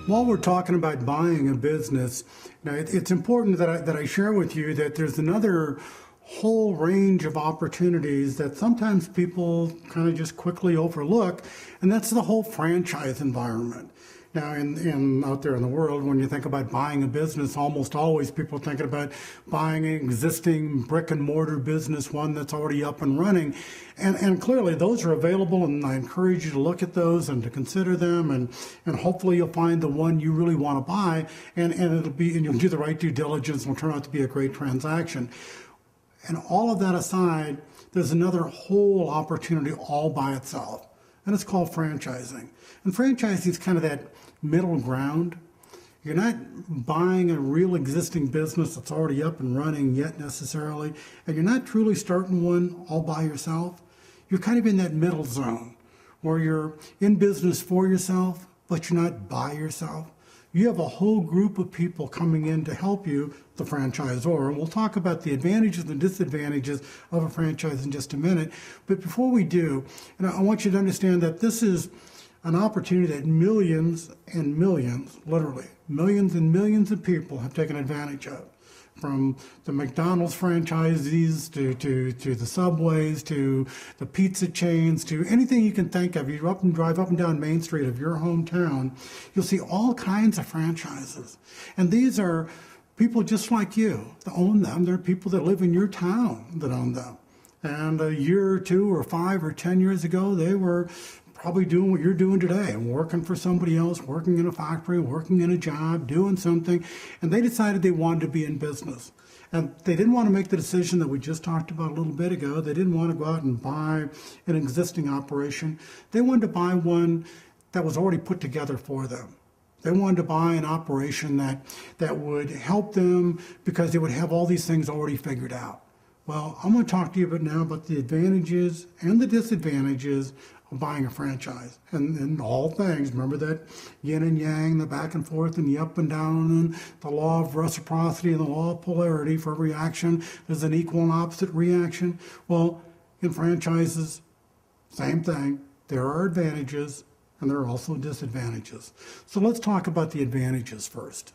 While we're talking about buying a business, it's important that I share with you that there's another whole range of opportunities that sometimes people kind of just quickly overlook, and that's the whole franchise environment. Now, out there in the world, when you think about buying a business, almost always people are thinking about buying an existing brick and mortar business, one that's already up and running. And clearly those are available, and I encourage you to look at those and to consider them, and hopefully you'll find the one you really want to buy, and you'll do the right due diligence, and it'll turn out to be a great transaction. And all of that aside, there's another whole opportunity all by itself, and it's called franchising. And franchising is kind of that middle ground. You're not buying a real existing business that's already up and running yet necessarily, and you're not truly starting one all by yourself. You're kind of in that middle zone where you're in business for yourself, but you're not by yourself. You have a whole group of people coming in to help you, the franchisor, and we'll talk about the advantages and disadvantages of a franchise in just a minute. But before we do, I want you to understand that this is an opportunity that millions and millions, literally millions and millions of people have taken advantage of. From the McDonald's franchisees to the Subways, to the pizza chains, to anything you can think of. You drive up and down Main Street of your hometown, you'll see all kinds of franchises. And these are people just like you that own them. They're people that live in your town that own them. And a year or 2 or 5 or 10 years ago, they were probably doing what you're doing today, working for somebody else, working in a factory, working in a job, doing something, and they decided they wanted to be in business. And they didn't want to make the decision that we just talked about a little bit ago. They didn't want to go out and buy an existing operation. They wanted to buy one that was already put together for them. They wanted to buy an operation that would help them because they would have all these things already figured out. Well, I'm going to talk to you now about the advantages and the disadvantages of buying a franchise, and all things. Remember that yin and yang, the back and forth and the up and down, and the law of reciprocity and the law of polarity. For every action, there's an equal and opposite reaction. Well, in franchises, same thing. There are advantages and there are also disadvantages. So let's talk about the advantages first.